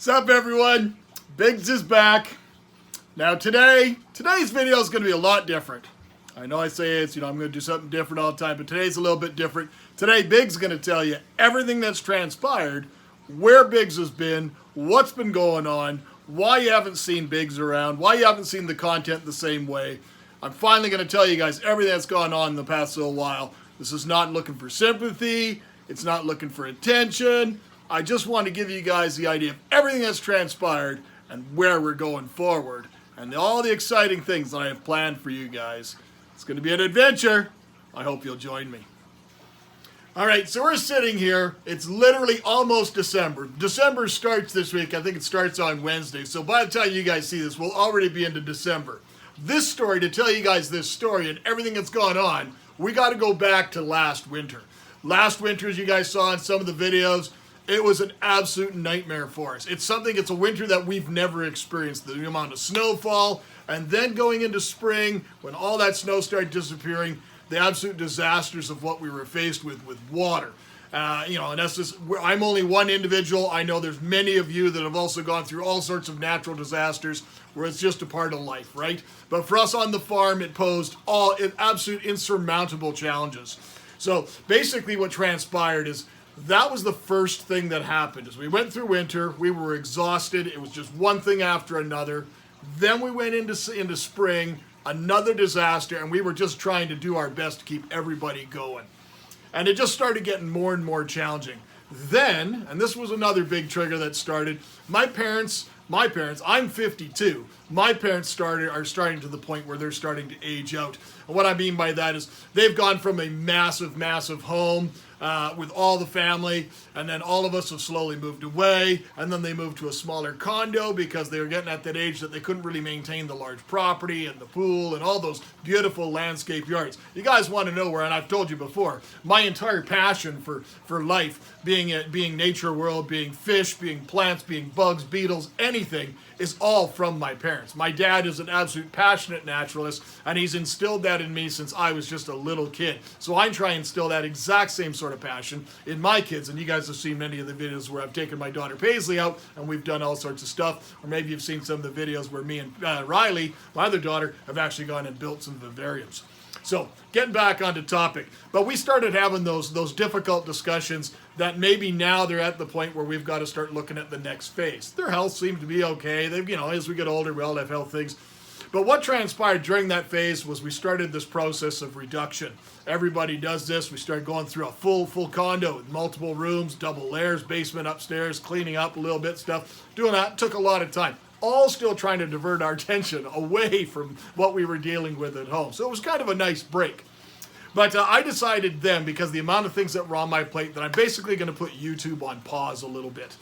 What's up, everyone? Biggs is back. Now today's video is going to be a lot different. I know I say it's, I'm going to do something different all the time, but today's a little bit different. Today, Biggs is going to tell you everything that's transpired, where Biggs has been, what's been going on, why you haven't seen Biggs around, why you haven't seen the content the same way. I'm finally going to tell you guys everything that's gone on in the past little while. This is not looking for sympathy. It's not looking for attention. I just want to give you guys the idea of everything that's transpired and where we're going forward and all the exciting things that I have planned for you guys. It's going to be an adventure. I hope you'll join me. All right, so we're sitting here. It's literally almost December. December starts this week. I think it starts on Wednesday. So by the time you guys see this, we'll already be into December. This story, to tell you guys this story and everything that's gone on, we got to go back to last winter. Last winter, as you guys saw in some of the videos, it was an absolute nightmare for us. It's a winter that we've never experienced. The amount of snowfall, and then going into spring, when all that snow started disappearing, the absolute disasters of what we were faced with water. And that's just, I'm only one individual. I know there's many of you that have also gone through all sorts of natural disasters where it's just a part of life, right? But for us on the farm, it posed absolute insurmountable challenges. So basically what transpired is that was the first thing that happened. As we went through winter, we were exhausted. It was just one thing after another. Then we went into spring, another disaster, and we were just trying to do our best to keep everybody going. And it just started getting more and more challenging. Then, and this was another big trigger that started, my parents, I'm 52. My parents are starting to the point where they're starting to age out. And what I mean by that is they've gone from a massive, massive home with all the family, and then all of us have slowly moved away, and then they moved to a smaller condo because they were getting at that age that they couldn't really maintain the large property and the pool and all those beautiful landscape yards. You guys want to know where, and I've told you before, my entire passion for life, being nature world, being fish, being plants, being bugs, beetles, anything, is all from my parents. My dad is an absolute passionate naturalist, and he's instilled that in me since I was just a little kid. So I try and instill that exact same sort of passion in my kids, and you guys have seen many of the videos where I've taken my daughter Paisley out, and we've done all sorts of stuff, or maybe you've seen some of the videos where me and Riley, my other daughter, have actually gone and built some vivariums. So, getting back onto topic, but we started having those difficult discussions that maybe now they're at the point where we've got to start looking at the next phase. Their health seemed to be okay. They've, as we get older, we all have health things. But what transpired during that phase was we started this process of reduction. Everybody does this. We started going through a full condo with multiple rooms, double layers, basement upstairs, cleaning up a little bit stuff. Doing that took a lot of time. All still trying to divert our attention away from what we were dealing with at home. So it was kind of a nice break. But I decided then, because the amount of things that were on my plate, that I'm basically going to put YouTube on pause a little bit.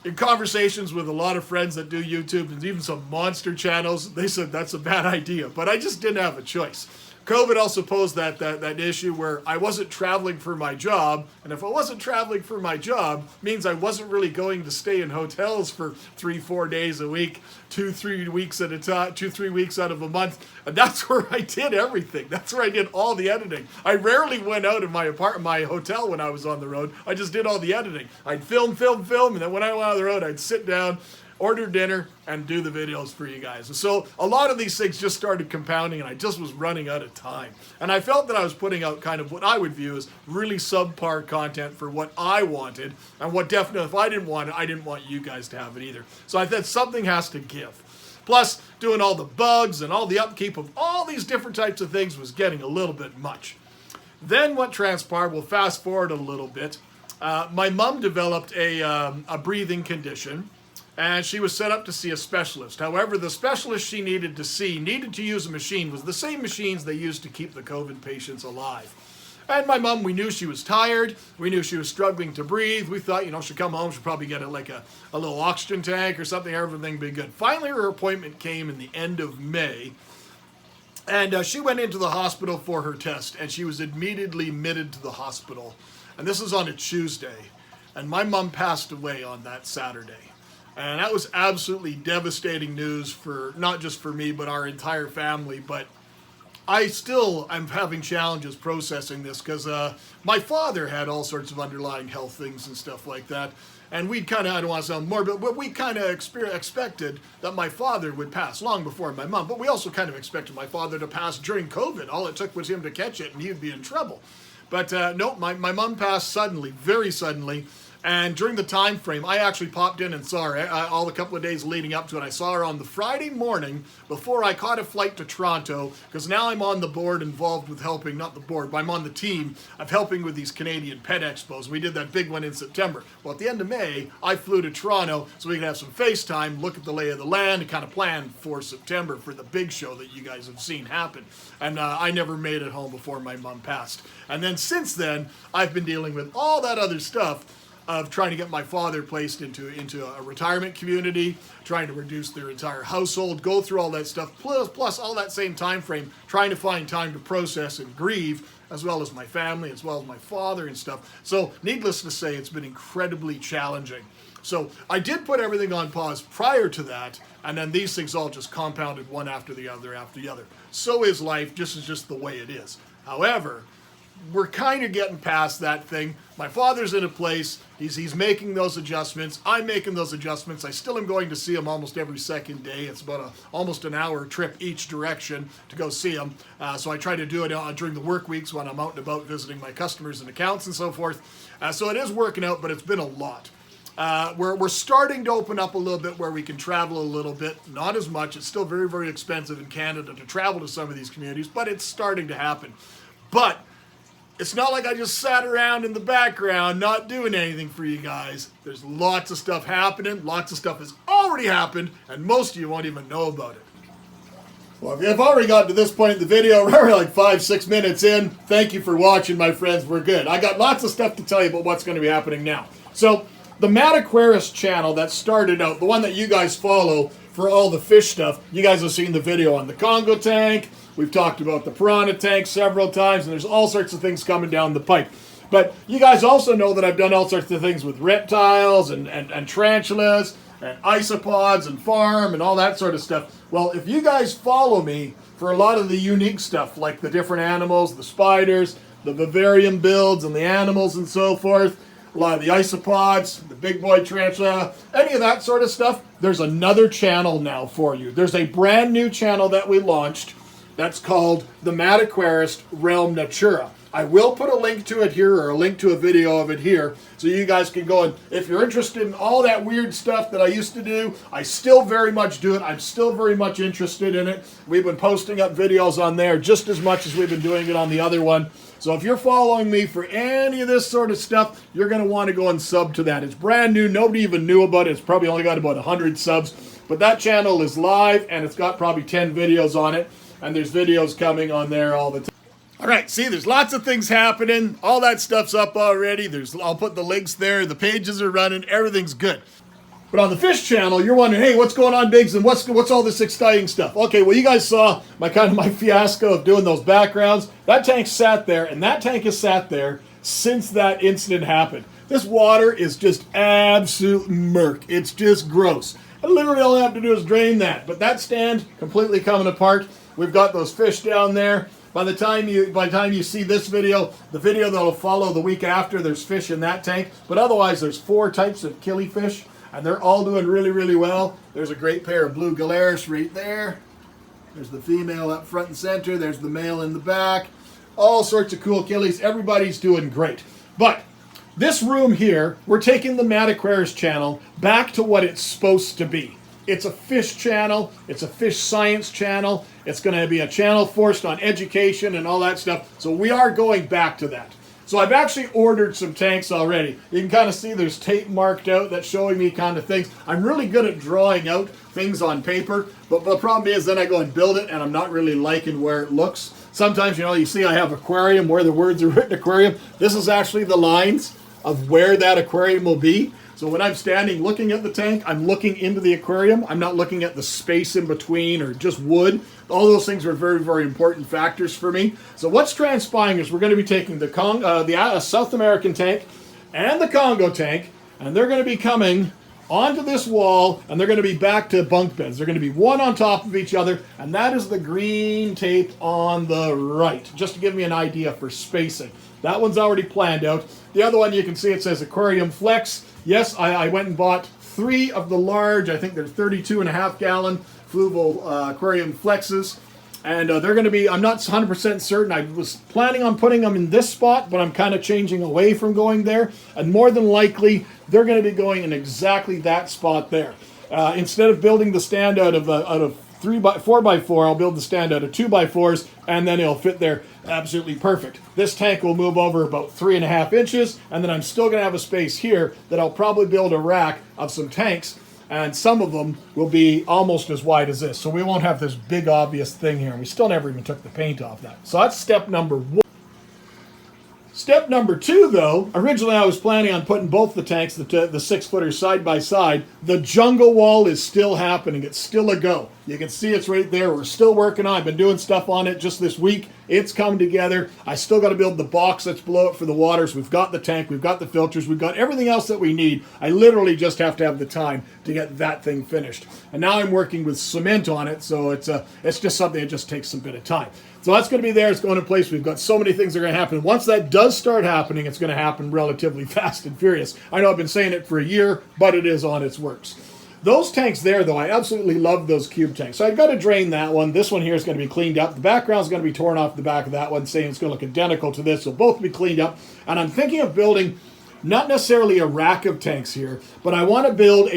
In conversations with a lot of friends that do YouTube and even some monster channels, they said that's a bad idea. But I just didn't have a choice. COVID also posed that issue where I wasn't traveling for my job, and if I wasn't traveling for my job, means I wasn't really going to stay in hotels for 3-4 days a week, 2-3 weeks at a time, 2-3 weeks out of a month, and that's where I did everything. That's where I did all the editing. I rarely went out of my hotel when I was on the road. I just did all the editing. I'd film, and then when I went on the road, I'd sit down, order dinner, and do the videos for you guys. And so a lot of these things just started compounding, and I just was running out of time. And I felt that I was putting out kind of what I would view as really subpar content for what I wanted, and what definitely, if I didn't want it, I didn't want you guys to have it either. So I thought something has to give. Plus, doing all the bugs and all the upkeep of all these different types of things was getting a little bit much. Then what transpired, we'll fast forward a little bit. My mom developed a breathing condition, and she was set up to see a specialist. However, the specialist she needed to use a machine, was the same machines they used to keep the COVID patients alive. And my mom, we knew she was tired. We knew she was struggling to breathe. We thought, she'd come home, she'd probably get a little oxygen tank or something, everything would be good. Finally, her appointment came in the end of May, and she went into the hospital for her test, and she was immediately admitted to the hospital. And this was on a Tuesday, and my mom passed away on that Saturday. And that was absolutely devastating news for not just for me, but our entire family. But I'm having challenges processing this because my father had all sorts of underlying health things and stuff like that. And we'd kind of, I don't want to sound morbid, but we kind of expected that my father would pass long before my mom. But we also kind of expected my father to pass during COVID. All it took was him to catch it and he'd be in trouble. But no, my mom passed suddenly, very suddenly. And during the time frame, I actually popped in and saw her all the couple of days leading up to it. I saw her on the Friday morning before I caught a flight to Toronto, because now I'm on the board involved with helping, not the board, but I'm on the team of helping with these Canadian pet expos. We did that big one in September. Well, at the end of May, I flew to Toronto so we could have some FaceTime, look at the lay of the land, and kind of plan for September for the big show that you guys have seen happen. And I never made it home before my mom passed. And then since then, I've been dealing with all that other stuff of trying to get my father placed into a retirement community, trying to reduce their entire household, go through all that stuff, plus all that same time frame, trying to find time to process and grieve, as well as my family, as well as my father and stuff. So needless to say, it's been incredibly challenging. So I did put everything on pause prior to that, and then these things all just compounded one after the other after the other. So is life, just the way it is. However, we're kind of getting past that thing. My father's in a place, he's making those adjustments, I'm making those adjustments. I still am going to see him almost every second day. It's about almost an hour trip each direction to go see him. So I try to do it during the work weeks when I'm out and about visiting my customers and accounts and so forth. So it is working out, but it's been a lot. We're starting to open up a little bit where we can travel a little bit, not as much. It's still very, very expensive in Canada to travel to some of these communities, but it's starting to happen. But it's not like I just sat around in the background not doing anything for you guys. There's lots of stuff happening. Lots of stuff has already happened, and most of you won't even know about it. Well, if you've already gotten to this point in the video, we're like 5-6 minutes in. Thank you for watching, my friends. We're good. I got lots of stuff to tell you about what's going to be happening now. So the Mad Aquarist channel that started out, the one that you guys follow for all the fish stuff, you guys have seen the video on the Congo tank. We've talked about the piranha tank several times, and there's all sorts of things coming down the pipe. But you guys also know that I've done all sorts of things with reptiles and tarantulas and isopods and farm and all that sort of stuff. Well, if you guys follow me for a lot of the unique stuff, like the different animals, the spiders, the vivarium builds and the animals and so forth, a lot of the isopods, the big boy tarantula, any of that sort of stuff, there's another channel now for you. There's a brand new channel that we launched that's called the Mad Aquarist Realm Natura. I will put a link to it here, or a link to a video of it here, so you guys can go and, if you're interested in all that weird stuff that I used to do, I still very much do it. I'm still very much interested in it. We've been posting up videos on there just as much as we've been doing it on the other one. So if you're following me for any of this sort of stuff, you're going to want to go and sub to that. It's brand new. Nobody even knew about it. It's probably only got about 100 subs. But that channel is live, and it's got probably 10 videos on it. And there's videos coming on there all the time. All right, see, there's lots of things happening. All that stuff's up already. I'll put the links there. The pages are running. Everything's good. But on the fish channel, you're wondering, hey, what's going on, Biggs, and what's all this exciting stuff? Okay, well, you guys saw my fiasco of doing those backgrounds. That tank sat there, and that tank has sat there since that incident happened. This water is just absolute murk. It's just gross. I literally all I have to do is drain that. But that stand completely coming apart. We've got those fish down there. By the time you see this video, the video that'll follow the week after, there's fish in that tank. But otherwise, there's 4 types of killifish, and they're all doing really, really well. There's a great pair of blue galaris right there. There's the female up front and center. There's the male in the back. All sorts of cool killies. Everybody's doing great. But this room here, we're taking the Mad Aquarist channel back to what it's supposed to be. It's a fish channel. It's a fish science channel. It's going to be a channel forced on education and all that stuff. So we are going back to that. So I've actually ordered some tanks already. You can kind of see there's tape marked out that's showing me kind of things. I'm really good at drawing out things on paper, but the problem is then I go and build it and I'm not really liking where it looks. Sometimes, you see I have aquarium where the words are written aquarium. This is actually the lines of where that aquarium will be. So when I'm standing looking at the tank, I'm looking into the aquarium. I'm not looking at the space in between or just wood. All those things are very, very important factors for me. So what's transpiring is we're going to be taking the South American tank and the Congo tank, and they're going to be coming onto this wall, and they're going to be back to bunk beds. They're going to be one on top of each other, and that is the green tape on the right, just to give me an idea for spacing. That one's already planned out. The other one, you can see it says Aquarium Flex. Yes, I went and bought 3 of the large, I think they're 32.5 gallon Fluval aquarium flexes. And they're going to be, I'm not 100% certain. I was planning on putting them in this spot, but I'm kind of changing away from going there. And more than likely, they're going to be going in exactly that spot there. Instead of building the stand out of 4x4, I'll build the stand out of 2x4s, and then it'll fit there absolutely perfect. This tank will move over about 3.5 inches, and then I'm still going to have a space here that I'll probably build a rack of some tanks, and some of them will be almost as wide as this. So we won't have this big obvious thing here. We still never even took the paint off that. So that's step number 1. Step number 2, though, originally I was planning on putting both the tanks, the 6-footers side by side. The jungle wall is still happening. It's still a go. You can see it's right there. We're still working on it. I've been doing stuff on it just this week. It's come together. I still got to build the box that's below it for the waters. We've got the tank. We've got the filters. We've got everything else that we need. I literally just have to have the time to get that thing finished. And now I'm working with cement on it, so it's just something that just takes a bit of time. So that's going to be there. It's going in place. We've got so many things that are going to happen. Once that does start happening, it's going to happen relatively fast and furious. I know I've been saying it for a year, but it is on its works. Those tanks there, though, I absolutely love those cube tanks. So I've got to drain that one. This one here is going to be cleaned up. The background is going to be torn off the back of that one, saying it's going to look identical to this. So both be cleaned up. And I'm thinking of building not necessarily a rack of tanks here, but I want to build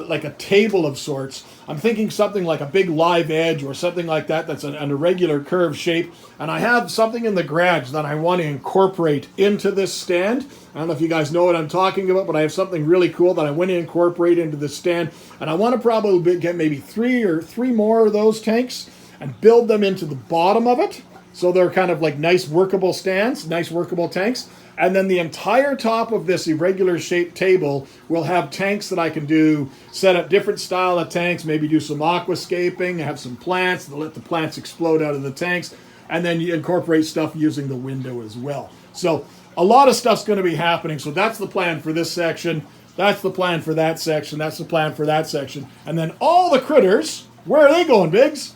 like a table of sorts. I'm thinking something like a big live edge or something like that that's an irregular curved shape. And I have something in the garage that I want to incorporate into this stand. I don't know if you guys know what I'm talking about, but I have something really cool that I want to incorporate into the stand. And I want to probably get maybe three more of those tanks and build them into the bottom of it. So they're kind of like nice workable stands, nice workable tanks. And then the entire top of this irregular shaped table will have tanks that I can do, set up different style of tanks, maybe do some aquascaping, have some plants, let the plants explode out of the tanks, and then you incorporate stuff using the window as well. So a lot of stuff's going to be happening. So that's the plan for this section. That's the plan for that section. That's the plan for that section. And then all the critters, where are they going, Biggs?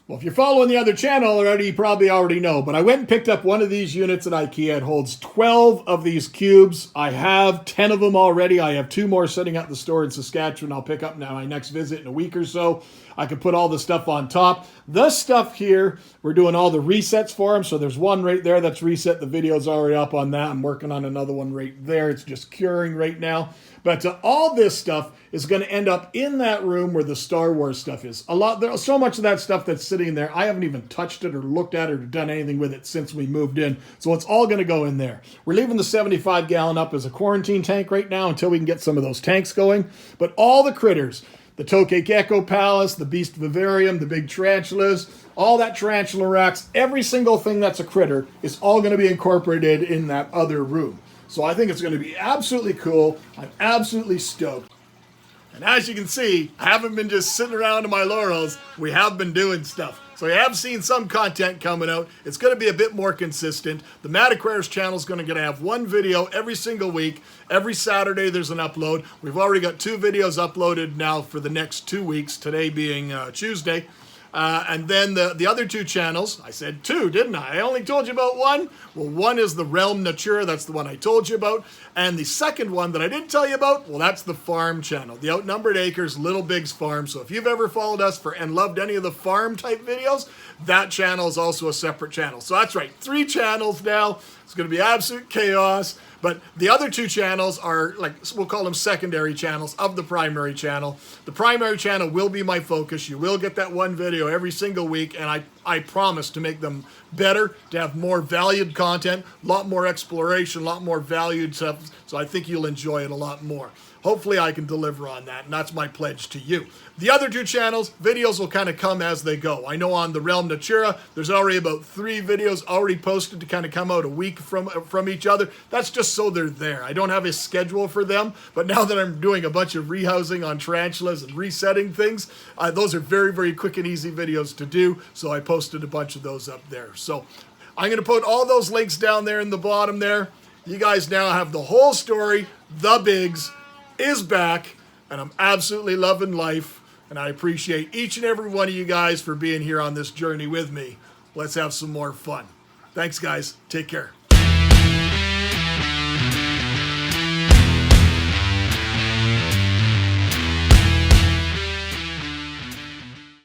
Well, if you're following the other channel already, you probably already know. But I went and picked up one of these units at IKEA. It holds 12 of these cubes. I have 10 of them already. I have 2 more sitting at the store in Saskatchewan. I'll pick up now my next visit in a week or so. I can put all the stuff on top. The stuff here, we're doing all the resets for them. So there's one right there that's reset. The video's already up on that. I'm working on another one right there. It's just curing right now. But all this stuff is going to end up in that room where the Star Wars stuff is. There's so much of that stuff that's sitting there. I haven't even touched it or looked at it or done anything with it since we moved in. So it's all going to go in there. We're leaving the 75 gallon up as a quarantine tank right now until we can get some of those tanks going. But all the critters, the Tokay Gecko Palace, the Beast Vivarium, the big tarantulas, all that tarantula racks, every single thing that's a critter is all going to be incorporated in that other room. So I think it's going to be absolutely cool. I'm absolutely stoked. And as you can see, I haven't been just sitting around on my laurels. We have been doing stuff. So you have seen some content coming out. It's going to be a bit more consistent. The Mad Aquarist channel is going to have one video every single week. Every Saturday there's an upload. We've already got 2 videos uploaded now for the next 2 weeks, today being Tuesday. And then the other 2 channels, I said 2, didn't I? I only told you about one. Well, one is the Realm Natura. That's the one I told you about. And the second one that I didn't tell you about, well, that's the farm channel, the Outnumbered Acres, Little Big's Farm. So if you've ever followed us and loved any of the farm type videos, that channel is also a separate channel. So that's right, 3 channels now. It's going to be absolute chaos. But the other 2 channels are, like, we'll call them secondary channels of the primary channel. The primary channel will be my focus. You will get that one video every single week, and I promise to make them better, to have more valued content, a lot more exploration, a lot more valued stuff. So I think you'll enjoy it a lot more. Hopefully I can deliver on that, and that's my pledge to you. The other 2 channels, videos will kind of come as they go. I know on the Realm Natura, there's already about 3 videos already posted to kind of come out a week from each other. That's just so they're there. I don't have a schedule for them, but now that I'm doing a bunch of rehousing on tarantulas and resetting things, those are very, very quick and easy videos to do, so I posted a bunch of those up there. So I'm going to put all those links down there in the bottom there. You guys now have the whole story. The Biggs is back, and I'm absolutely loving life, and I appreciate each and every one of you guys for being here on this journey with me. Let's have some more fun. Thanks, guys. Take care.